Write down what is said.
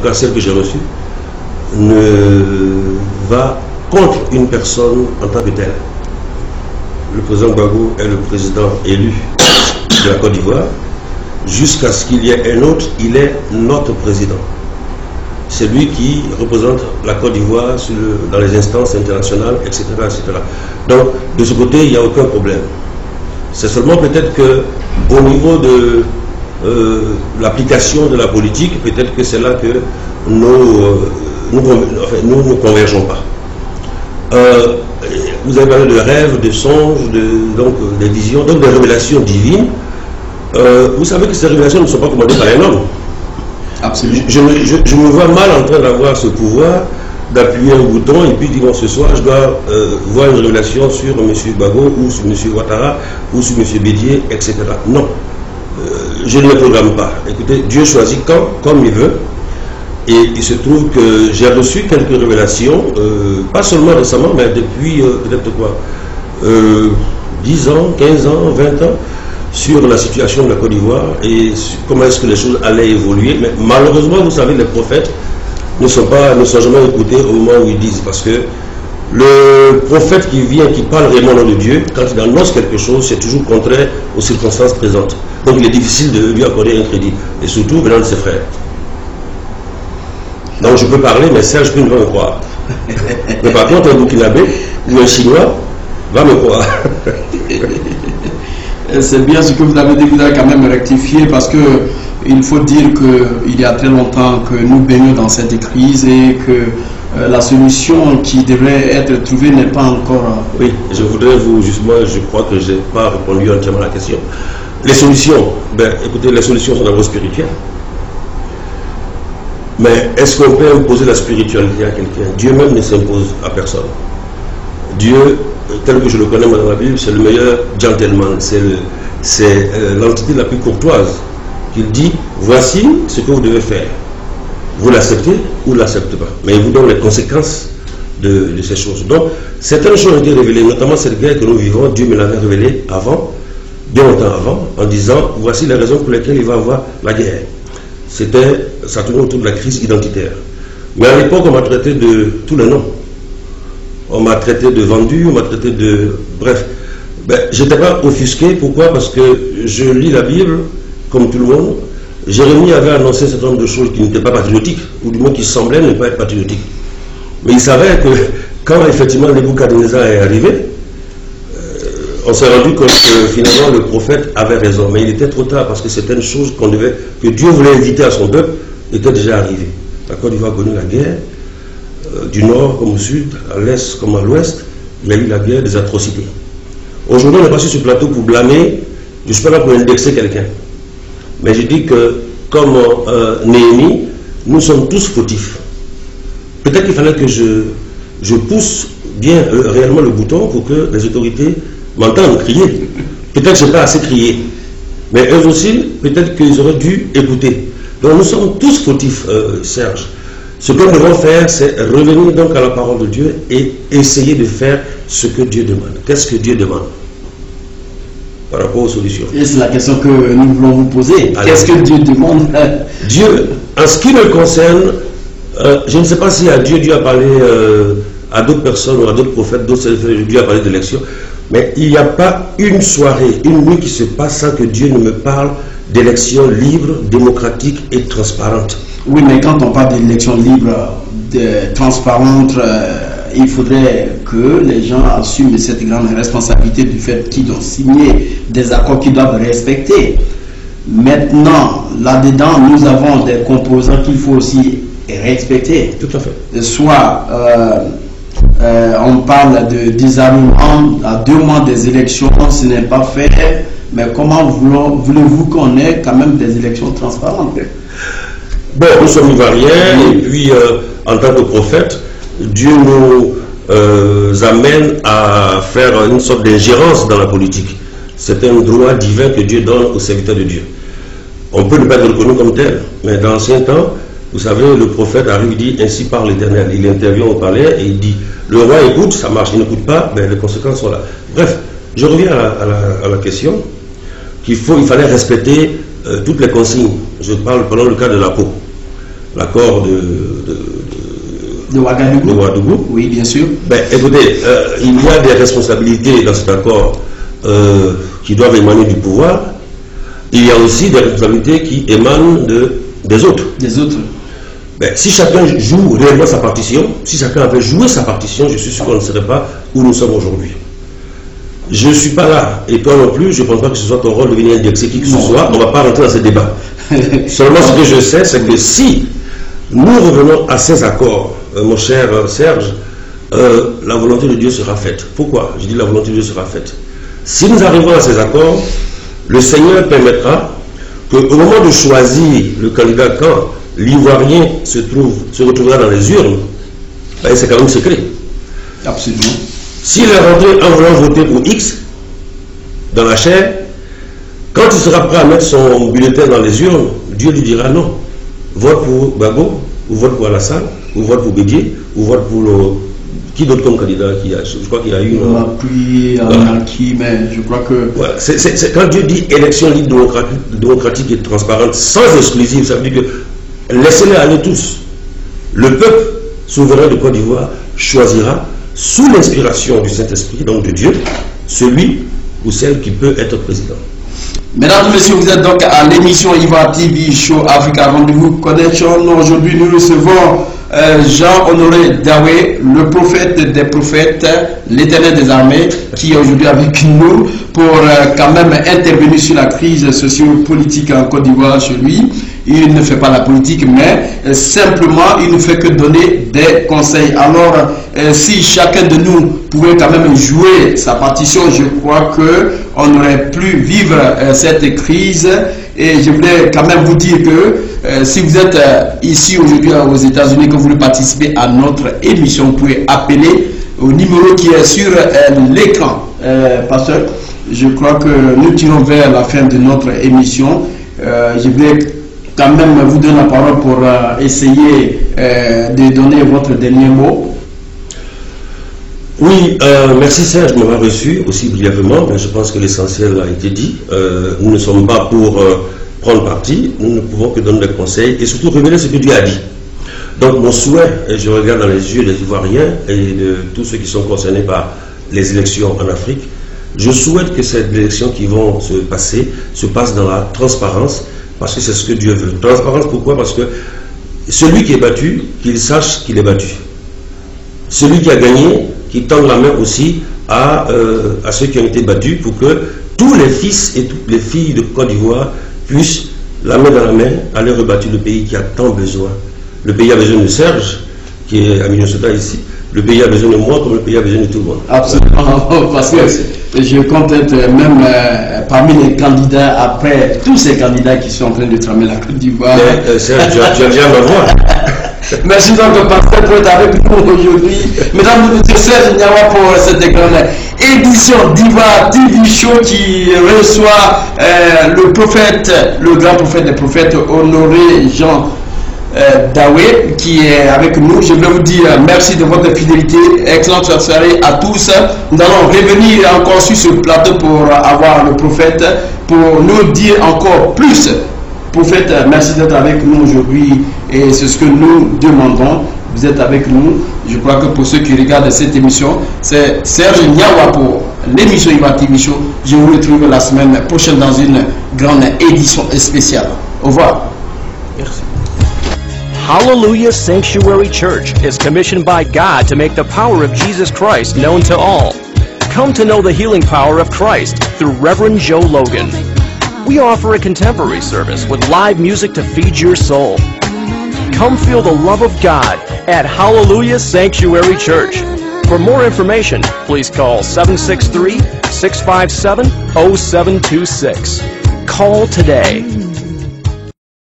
cas celle que j'ai reçue, ne va contre une personne en tant que telle. Le président Gbagbo est le président élu de la Côte d'Ivoire. Jusqu'à ce qu'il y ait un autre, il est notre président. C'est lui qui représente la Côte d'Ivoire dans les instances internationales, etc., etc. Donc, de ce côté, il n'y a aucun problème. C'est seulement peut-être qu'au niveau de l'application de la politique, peut-être que c'est là que nous ne convergeons pas. Vous avez parlé de rêves, de songes, donc des visions, donc des révélations divines. Vous savez que ces révélations ne sont pas commandées par un homme. Absolument. Je me vois mal en train d'avoir ce pouvoir d'appuyer un bouton et puis dire bon, ce soir je dois voir une révélation sur M. Gbagbo ou sur M. Ouattara ou sur M. Bédier, etc. Non, je ne le programme pas. Écoutez, Dieu choisit comme il veut. Et il se trouve que j'ai reçu quelques révélations, pas seulement récemment, mais depuis peut-être quoi, 10 ans, 15 ans, 20 ans, sur la situation de la Côte d'Ivoire et comment est-ce que les choses allaient évoluer. Mais malheureusement, vous savez, les prophètes ne sont jamais écoutés au moment où ils disent, parce que le prophète qui vient, qui parle réellement au nom de Dieu, quand il annonce quelque chose, c'est toujours contraire aux circonstances présentes. Donc il est difficile de lui accorder un crédit, et surtout venant de ses frères. Donc je peux parler, mais Serge ne va me croire. Mais par contre, un Burkinabé ou un Chinois va me croire. C'est bien ce que vous avez dit, vous avez quand même rectifié, parce que il faut dire qu'il y a très longtemps que nous baignons dans cette crise et que la solution qui devrait être trouvée n'est pas encore... Oui, je voudrais justement, je crois que je n'ai pas répondu entièrement à la question. Les solutions, écoutez, les solutions sont d'abord spirituelles. Mais est-ce qu'on peut imposer la spiritualité à quelqu'un? Dieu même ne s'impose à personne. Dieu, tel que je le connais dans la Bible, c'est le meilleur gentleman, c'est l'entité la plus courtoise. Il dit, voici ce que vous devez faire. Vous l'acceptez ou ne l'acceptez pas. Mais il vous donne les conséquences de ces choses. Donc, certaines choses ont été révélées, notamment cette guerre que nous vivons, Dieu me l'avait révélée avant, bien longtemps avant, en disant, voici les raisons pour lesquelles il va y avoir la guerre. Ça tournait autour de la crise identitaire. Mais à l'époque, on m'a traité de tous les noms. On m'a traité de vendu, on m'a traité de... Bref, je n'étais pas offusqué. Pourquoi? Parce que je lis la Bible, comme tout le monde. Jérémie avait annoncé un certain nombre de choses qui n'étaient pas patriotiques, ou du moins qui semblaient ne pas être patriotiques. Mais il savait que quand effectivement Nebuchadnezzar est arrivé, on s'est rendu compte que finalement le prophète avait raison, mais il était trop tard, parce que certaines choses que Dieu voulait éviter à son peuple étaient déjà arrivées. La Côte d'Ivoire a connu la guerre, du nord comme au sud, à l'est comme à l'ouest, il y a eu la guerre des atrocités. Aujourd'hui, on est pas sur ce plateau pour blâmer, je ne suis pas là pour indexer quelqu'un. Mais je dis que, comme Néhémie, nous sommes tous fautifs. Peut-être qu'il fallait que je pousse bien réellement le bouton pour que les autorités m'entendent crier. Peut-être que je n'ai pas assez crié. Mais eux aussi, peut-être qu'ils auraient dû écouter. Donc nous sommes tous fautifs, Serge. Ce que nous devons faire, c'est revenir donc à la parole de Dieu et essayer de faire ce que Dieu demande. Qu'est-ce que Dieu demande par rapport aux solutions? Et c'est la question que nous voulons vous poser. Qu'est-ce que Dieu demande? Dieu, en ce qui me concerne, je ne sais pas si Dieu a parlé à d'autres personnes ou à d'autres prophètes, Dieu a parlé d'élection, mais il n'y a pas une soirée, une nuit qui se passe sans que Dieu ne me parle d'élections libres, démocratiques et transparentes. Oui, mais quand on parle d'élections libres, transparentes, il faudrait que les gens assument cette grande responsabilité du fait qu'ils ont signé des accords qu'ils doivent respecter. Maintenant, là-dedans, nous avons des composants qu'il faut aussi respecter. Tout à fait. Soit on parle de désarmement à 2 mois des élections, ce n'est pas fait, mais comment voulez-vous qu'on ait quand même des élections transparentes? Bon, nous sommes ivoiriens, et puis en tant que prophète, Dieu nous amène à faire une sorte d'ingérence dans la politique. C'est un droit divin que Dieu donne aux serviteurs de Dieu. On peut ne pas être reconnu comme tel, mais dans l'ancien temps, vous savez, le prophète arrive et dit, ainsi parle l'Éternel. Il intervient au palais et il dit, le roi écoute, ça marche, il n'écoute pas, ben, les conséquences sont là. Bref, je reviens à la question il fallait respecter toutes les consignes. Je parle pendant le cas de la peau. l'accord de Ouagadougou. Oui, bien sûr. Ben, écoutez, il y a des responsabilités dans cet accord qui doivent émaner du pouvoir. Il y a aussi des responsabilités qui émanent des autres. Des autres. Ben, si chacun joue réellement sa partition, si chacun avait joué sa partition, je suis sûr qu'on ne serait pas où nous sommes aujourd'hui. Je ne suis pas là, et toi non plus, je ne pense pas que ce soit ton rôle de venir indexer qui que ce soit. On ne va pas rentrer dans ce débat. Seulement ce que je sais, c'est que si nous revenons à ces accords, mon cher Serge, la volonté de Dieu sera faite. Pourquoi? Je dis la volonté de Dieu sera faite. Si nous arrivons à ces accords, le Seigneur permettra qu'au moment de choisir le candidat, quand l'Ivoirien se retrouvera dans les urnes, ben c'est quand même secret. Absolument. S'il est rentré en voulant voter pour X dans la chair, quand il sera prêt à mettre son bulletin dans les urnes, Dieu lui dira non. Vote pour Gbagbo, ou vote pour Alassane, ou vote pour Bédié, ou vote pour qui d'autre comme candidat je crois qu'il y a eu mais je crois que... Voilà. Quand Dieu dit élection libre, démocratique et transparente, sans exclusive, ça veut dire que laissez-les aller tous. Le peuple souverain de Côte d'Ivoire choisira, sous l'inspiration du Saint-Esprit, donc de Dieu, celui ou celle qui peut être président. Mesdames et messieurs, vous êtes donc à l'émission Ivoire TV Show Africa Rendez-vous Connection. Aujourd'hui, nous recevons Jean-Honoré Dawé, le prophète des prophètes, l'Éternel des armées, qui est aujourd'hui avec nous pour quand même intervenir sur la crise socio-politique en Côte d'Ivoire chez lui. Il ne fait pas la politique, mais simplement, il ne fait que donner des conseils. Alors, si chacun de nous pouvait quand même jouer sa partition, je crois qu'on aurait pu vivre cette crise. Et je voulais quand même vous dire que si vous êtes ici aujourd'hui aux États-Unis, que vous voulez participer à notre émission, vous pouvez appeler au numéro qui est sur l'écran. Pasteur, je crois que nous tirons vers la fin de notre émission. Je voulais quand même vous donner la parole pour essayer de donner votre dernier mot. Oui, merci Serge de m'avoir reçu aussi brièvement, mais je pense que l'essentiel a été dit. Nous ne sommes pas pour prendre parti, nous ne pouvons que donner des conseils et surtout révéler ce que Dieu a dit. Donc mon souhait, et je regarde dans les yeux des Ivoiriens et de tous ceux qui sont concernés par les élections en Afrique, je souhaite que ces élections qui vont se passer se passent dans la transparence, parce que c'est ce que Dieu veut. Transparence, pourquoi? Parce que celui qui est battu, qu'il sache qu'il est battu. Celui qui a gagné, qui tend la main aussi à ceux qui ont été battus pour que tous les fils et toutes les filles de Côte d'Ivoire puissent, la main dans la main, aller rebâtir le pays qui a tant besoin. Le pays a besoin de Serge, qui est à Minnesota ici. Le pays a besoin de moi comme le pays a besoin de tout le monde. Absolument, parce que je compte être même parmi les candidats, après tous ces candidats qui sont en train de tramer la Côte d'Ivoire. Serge, tu as bien ma voix. Merci donc, Pasteur, pour être avec nous aujourd'hui. Mesdames et messieurs, Serge Niawa pour cette grande édition d'Ivoire TV Show qui reçoit le prophète, le grand prophète des prophètes, Honoré Jean Dawé, qui est avec nous. Je voulais vous dire merci de votre fidélité. Excellente soirée à tous. Nous allons revenir encore sur ce plateau pour avoir le prophète, pour nous dire encore plus. Prophète, merci d'être avec nous aujourd'hui et c'est ce que nous demandons. Vous êtes avec nous. Je crois que pour ceux qui regardent cette émission, c'est Serge Niawa pour l'émission Ivoire TV Show. Je vous retrouve la semaine prochaine dans une grande édition spéciale. Au revoir. Merci. Hallelujah Sanctuary Church is commissioned by God to make the power of Jesus Christ known to all. Come to know the healing power of Christ through Reverend Joe Logan. We offer a contemporary service with live music to feed your soul. Come feel the love of God at Hallelujah Sanctuary Church. For more information, please call 763-657-0726. Call today.